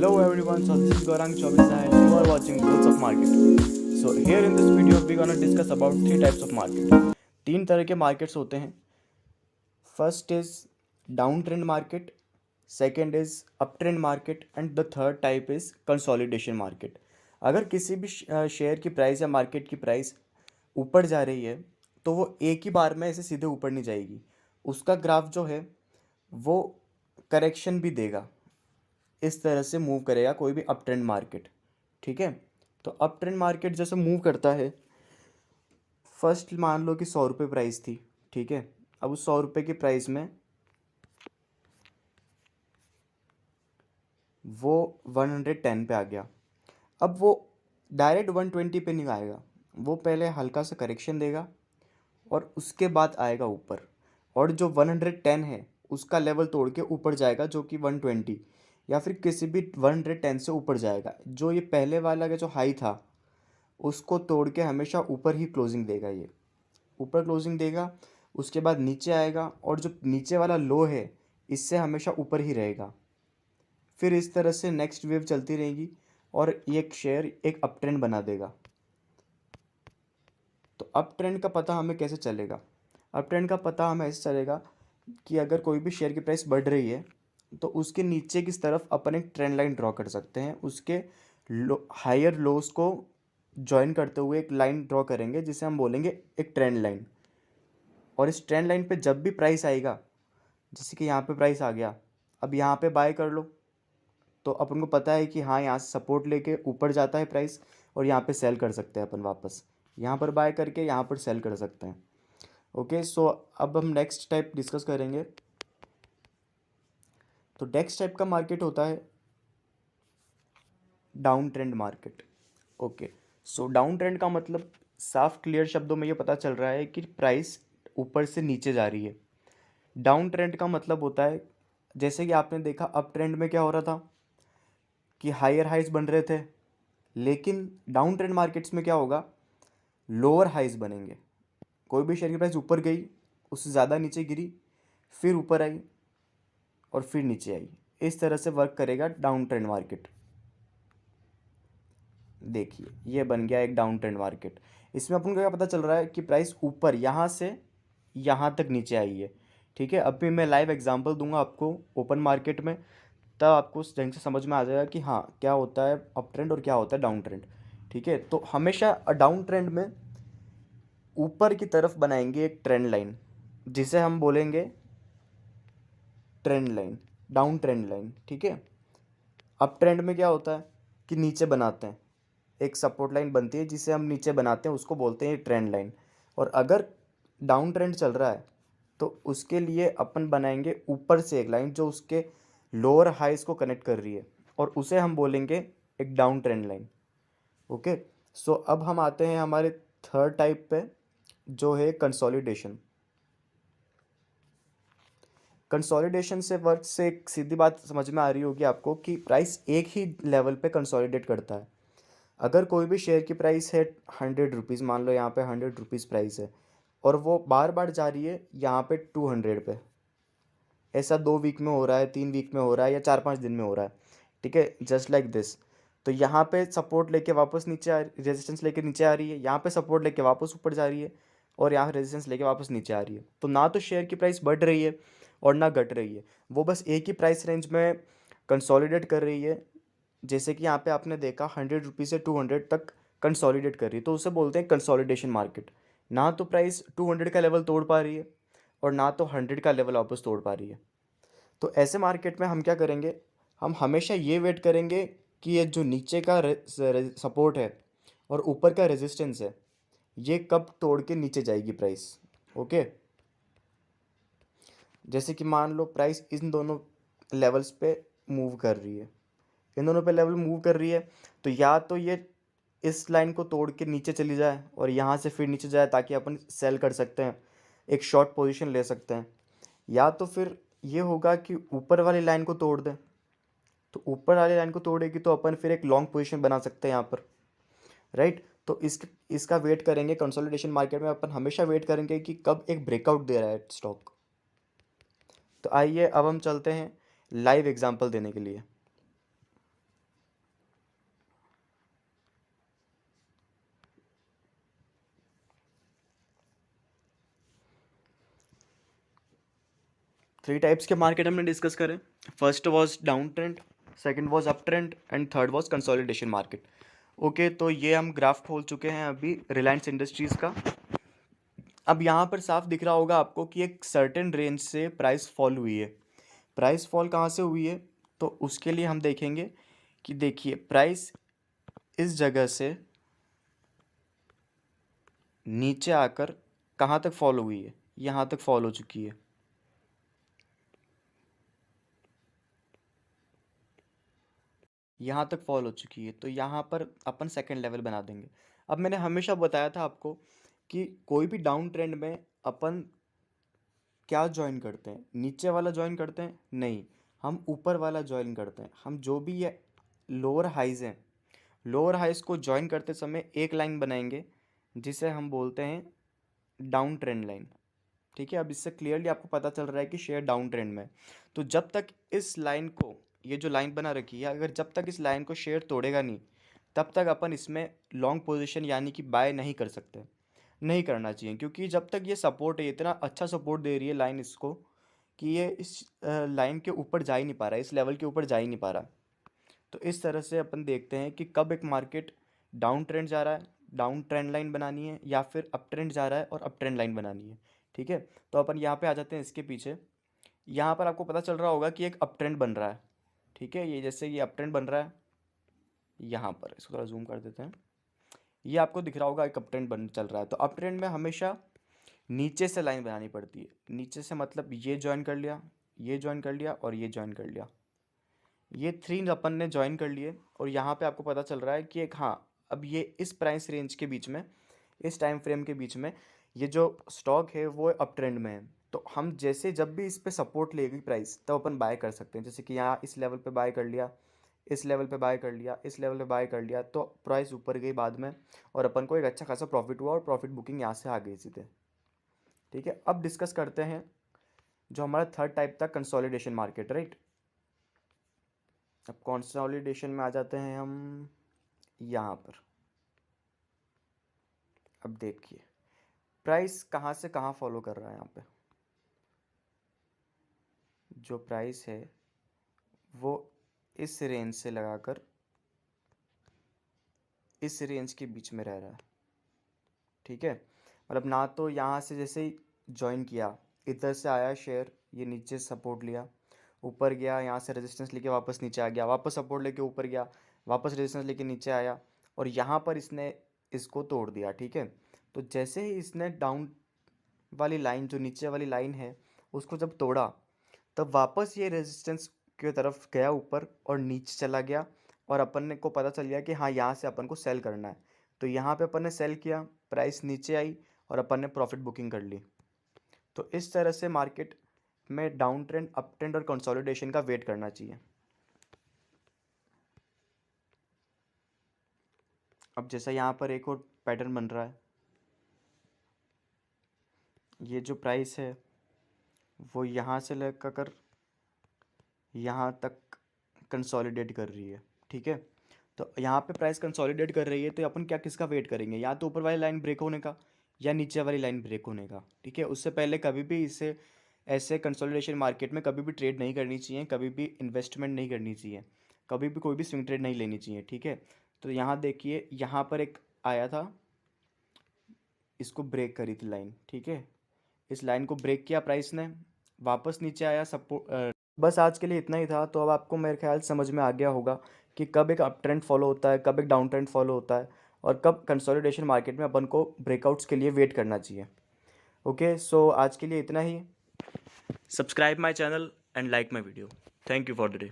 Hello everyone, so this is Gaurang Chaubisa and you are watching Growth of Market. So here in this video we're gonna discuss about three types of market. तीन तरह के markets होते हैं. First is down trend market, second is up trend market and the third type is consolidation market. अगर किसी भी share की price या मार्केट की प्राइस ऊपर जा रही है तो वो एक ही बार में ऐसे सीधे ऊपर नहीं जाएगी. उसका ग्राफ जो है वो करेक्शन भी देगा. इस तरह से मूव करेगा कोई भी अप ट्रेंड मार्केट. ठीक है, तो अप ट्रेंड मार्केट जैसे मूव करता है, फर्स्ट मान लो कि 100 रुपये प्राइस थी. ठीक है, अब उस 100 रुपये की प्राइस में वो 110 पे आ गया. अब वो डायरेक्ट 120 पे नहीं आएगा, वो पहले हल्का सा करेक्शन देगा और उसके बाद आएगा ऊपर. और जो 110 है उसका लेवल तोड़ के ऊपर जाएगा, जो कि 120 या फिर किसी भी 110 से ऊपर जाएगा. जो ये पहले वाला का जो हाई था उसको तोड़ के हमेशा ऊपर ही क्लोजिंग देगा. ये ऊपर क्लोजिंग देगा, उसके बाद नीचे आएगा और जो नीचे वाला लो है इससे हमेशा ऊपर ही रहेगा. फिर इस तरह से नेक्स्ट वेव चलती रहेगी और ये एक शेयर एक अप ट्रेंड बना देगा. तो अप ट्रेंड का पता हमें कैसे चलेगा? अप ट्रेंड का पता हमें ऐसे चलेगा कि अगर कोई भी शेयर की प्राइस बढ़ रही है तो उसके नीचे की तरफ अपन एक ट्रेंड लाइन ड्रॉ कर सकते हैं. उसके हायर लोस को ज्वाइन करते हुए एक लाइन ड्रॉ करेंगे जिसे हम बोलेंगे एक ट्रेंड लाइन. और इस ट्रेंड लाइन पे जब भी प्राइस आएगा, जैसे कि यहाँ पे प्राइस आ गया, अब यहाँ पे बाय कर लो, तो अपन को पता है कि हाँ यहाँ से सपोर्ट लेके ऊपर जाता है प्राइस और यहाँ पे सेल कर सकते हैं अपन. वापस यहाँ पर बाय करके यहाँ पर सेल कर सकते हैं. ओके, सो अब हम नेक्स्ट टाइप डिस्कस करेंगे. तो नेक्स्ट टाइप का मार्केट होता है down trend market. Okay, so down trend का मतलब साफ क्लियर शब्दों में ये पता चल रहा है कि प्राइस ऊपर से नीचे जा रही है. डाउन ट्रेंड का मतलब होता है, जैसे कि आपने देखा अप ट्रेंड में क्या हो रहा था कि हायर हाइज बन रहे थे, लेकिन डाउन ट्रेंड मार्केट्स में क्या होगा, लोअर हाइज बनेंगे. कोई भी शेयर की प्राइस ऊपर गई, उससे ज़्यादा नीचे गिरी, फिर ऊपर आई और फिर नीचे आई. इस तरह से वर्क करेगा डाउन ट्रेंड मार्केट. देखिए ये बन गया एक डाउन ट्रेंड मार्केट. इसमें अपन को क्या पता चल रहा है कि प्राइस ऊपर यहाँ से यहाँ तक नीचे आई है. ठीक है, अभी मैं लाइव एग्जांपल दूंगा आपको ओपन मार्केट में, तब आपको उस ढंग से समझ में आ जाएगा कि हाँ क्या होता है अप ट्रेंड और क्या होता है डाउन ट्रेंड. ठीक है, तो हमेशा डाउन ट्रेंड में ऊपर की तरफ बनाएंगे एक ट्रेंड लाइन जिसे हम बोलेंगे trend line, down trend line. ठीक है, अप ट्रेंड में क्या होता है कि नीचे बनाते हैं, एक सपोर्ट लाइन बनती है जिसे हम नीचे बनाते हैं, उसको बोलते हैं ट्रेंड लाइन. और अगर डाउन ट्रेंड चल रहा है तो उसके लिए अपन बनाएंगे ऊपर से एक लाइन जो उसके लोअर हाइज को कनेक्ट कर रही है और उसे हम बोलेंगे एक डाउन ट्रेंड लाइन. ओके, सो अब हम आते हैं हमारे थर्ड टाइप पे, जो है कंसोलिडेशन. कंसोलिडेशन से वर्ड से एक सीधी बात समझ में आ रही होगी आपको कि प्राइस एक ही लेवल पे कंसोलिडेट करता है. अगर कोई भी शेयर की प्राइस है 100 रुपीज़, मान लो यहाँ पे 100 रुपीज़ प्राइस है और वो बार बार जा रही है यहाँ पे 200 पे, ऐसा 2 वीक में हो रहा है, 3 वीक में हो रहा है या 4-5 दिन में हो रहा है. ठीक है, जस्ट लाइक दिस. तो यहाँ पे सपोर्ट लेके वापस नीचे रेजिस्टेंस लेके नीचे आ रही है, यहाँ पे सपोर्ट लेके वापस ऊपर जा रही है और यहाँ रेजिस्टेंस लेके वापस नीचे आ रही है. तो ना तो शेयर की प्राइस बढ़ रही है और ना घट रही है, वो बस एक ही प्राइस रेंज में कंसोलिडेट कर रही है. जैसे कि यहाँ पे आपने देखा 100 रुपीज़ से 200 तक कंसोलिडेट कर रही है, तो उसे बोलते हैं कंसोलिडेशन मार्केट. ना तो प्राइस 200 का लेवल तोड़ पा रही है और ना तो 100 का लेवल वापस तोड़ पा रही है. तो ऐसे मार्केट में हम क्या करेंगे, हम हमेशा ये वेट करेंगे कि ये जो नीचे का सपोर्ट है और ऊपर का रेजिस्टेंस है ये कब तोड़ के नीचे जाएगी प्राइस. ओके, जैसे कि मान लो प्राइस इन दोनों लेवल्स पे मूव कर रही है, इन दोनों पे लेवल मूव कर रही है, तो या तो ये इस लाइन को तोड़ के नीचे चली जाए और यहाँ से फिर नीचे जाए ताकि अपन सेल कर सकते हैं, एक शॉर्ट पोजीशन ले सकते हैं, या तो फिर ये होगा कि ऊपर वाली लाइन को तोड़ दें. तो ऊपर वाली लाइन को तोड़ेगी तो अपन फिर एक लॉन्ग पोजीशन बना सकते हैं यहाँ पर, राइट. तो इसका वेट करेंगे. कंसोलिडेशन मार्केट में अपन हमेशा वेट करेंगे कि कब एक ब्रेकआउट दे रहा है स्टॉक. तो आइए अब हम चलते हैं लाइव एग्जांपल देने के लिए. 3 टाइप्स के मार्केट हमने डिस्कस करे। First was down trend, second was up trend and third was consolidation market. Okay, तो ये हम ग्राफ खोल चुके हैं अभी रिलायंस इंडस्ट्रीज़ का। अब यहाँ पर साफ दिख रहा होगा आपको कि एक सर्टेन रेंज से प्राइस फॉल हुई है। प्राइस फॉल कहाँ से हुई है, तो उसके लिए हम देखेंगे कि देखिए प्राइस इस जगह से नीचे आकर कहाँ तक फॉल हुई है, यहाँ तक फॉल हो चुकी है। यहाँ तक फॉल हो चुकी है, तो यहाँ पर अपन सेकंड लेवल बना देंगे। अब मैंने हमेशा बताया था आपको कि कोई भी डाउन ट्रेंड में अपन क्या ज्वाइन करते हैं, नीचे वाला ज्वाइन करते हैं नहीं, हम ऊपर वाला ज्वाइन करते हैं। हम जो भी ये लोअर हाइज हैं, लोअर हाइज को ज्वाइन करते समय एक लाइन बनाएंगे जिसे हम बोलते हैं डाउन ट्रेंड लाइन। ठीक है, अब इससे क्लियरली आपको पता चल रहा है कि शेयर डाउन ट्रेंड में है। तो जब तक इस लाइन को, ये जो लाइन बना रखी है, अगर जब तक इस लाइन को शेयर तोड़ेगा नहीं, तब तक अपन इसमें लॉन्ग पोजीशन यानी कि बाय नहीं कर सकते, नहीं करना चाहिए। क्योंकि जब तक ये सपोर्ट है, इतना अच्छा सपोर्ट दे रही है लाइन इसको कि ये इस लाइन के ऊपर जा ही नहीं पा रहा है, इस लेवल के ऊपर जा ही नहीं पा रहा। तो इस तरह से अपन देखते हैं कि कब एक मार्केट डाउन ट्रेंड जा रहा है, डाउन ट्रेंड लाइन बनानी है, या फिर अप ट्रेंड जा रहा है और अप ट्रेंड लाइन बनानी है। ठीक है, तो अपन यहाँ पे आ जाते हैं इसके पीछे। यहाँ पर आपको पता चल रहा होगा कि एक अप ट्रेंड बन रहा है। ठीक है, ये जैसे ये अप ट्रेंड बन रहा है, यहाँ पर इसको थोड़ा जूम कर देते हैं, ये आपको दिख रहा होगा एक अप ट्रेंड बन चल रहा है। तो अप ट्रेंड में हमेशा नीचे से लाइन बनानी पड़ती है। नीचे से मतलब ये ज्वाइन कर लिया, ये ज्वाइन कर लिया और ये ज्वाइन कर लिया, ये 3 अपन ने ज्वाइन कर लिए। और यहाँ पे आपको पता चल रहा है कि एक, हाँ, अब ये इस प्राइस रेंज के बीच में, इस टाइम फ्रेम के बीच में ये जो स्टॉक है वो अप ट्रेंड में है। तो हम जैसे जब भी इस पे सपोर्ट लेगी प्राइस, तब अपन बाय कर सकते हैं। जैसे कि यहाँ इस लेवल पे बाय कर लिया, इस लेवल पे बाय कर लिया, इस लेवल पे बाय कर लिया, तो प्राइस ऊपर गई बाद में और अपन को एक अच्छा खासा प्रॉफिट हुआ और प्रॉफिट बुकिंग यहाँ से आ गई सीधे। ठीक है, अब डिस्कस करते हैं जो हमारा थर्ड टाइप था, कंसोलिडेशन मार्केट, राइट। अब कंसोलिडेशन में आ जाते हैं हम यहाँ पर। अब देखिए प्राइस कहाँ से कहाँ फॉलो कर रहा है। यहाँ पे जो प्राइस है वो इस रेंज से लगाकर इस रेंज के बीच में रह रहा है। ठीक है, मतलब ना तो यहाँ से जैसे ही ज्वाइन किया, इधर से आया शेयर, ये नीचे सपोर्ट लिया, ऊपर गया, यहाँ से रेजिस्टेंस लेके वापस नीचे आ गया, वापस सपोर्ट लेके ऊपर गया, वापस रेजिस्टेंस लेके नीचे आया और यहाँ पर इसने इसको तोड़ दिया। ठीक है, तो जैसे ही इसने डाउन वाली लाइन, जो नीचे वाली लाइन है, उसको जब तोड़ा, तब वापस ये रेजिस्टेंस की तरफ गया ऊपर और नीचे चला गया और अपन ने को पता चल गया कि हाँ यहाँ से अपन को सेल करना है। तो यहाँ पे अपन ने सेल किया, प्राइस नीचे आई और अपन ने प्रॉफिट बुकिंग कर ली। तो इस तरह से मार्केट में डाउन ट्रेंड, अप ट्रेंड और कंसोलिडेशन का वेट करना चाहिए। अब जैसा यहाँ पर एक और पैटर्न बन रहा है, ये जो प्राइस है वो यहाँ से लेकर यहाँ तक कंसोलिडेट कर रही है। ठीक है, तो यहाँ पे प्राइस कंसोलिडेट कर रही है, तो अपन क्या, किसका वेट करेंगे, या तो ऊपर वाली लाइन ब्रेक होने का या नीचे वाली लाइन ब्रेक होने का। ठीक है, उससे पहले कभी भी इसे ऐसे कंसोलिडेशन मार्केट में कभी भी ट्रेड नहीं करनी चाहिए, कभी भी इन्वेस्टमेंट नहीं करनी चाहिए, कभी भी कोई भी स्विंग ट्रेड नहीं लेनी चाहिए। ठीक है, तो यहाँ देखिए यहाँ पर एक आया था, इसको ब्रेक करी थी लाइन। ठीक है, इस लाइन को ब्रेक किया प्राइस ने, वापस नीचे आया सपोर्ट। बस आज के लिए इतना ही था। तो अब आपको मेरे ख्याल समझ में आ गया होगा कि कब एक अप ट्रेंड फॉलो होता है, कब एक डाउन ट्रेंड फॉलो होता है और कब कंसोलिडेशन मार्केट में अपन को ब्रेकआउट्स के लिए वेट करना चाहिए। ओके, सो आज के लिए इतना ही। Subscribe my channel and like my video. Thank you for the day.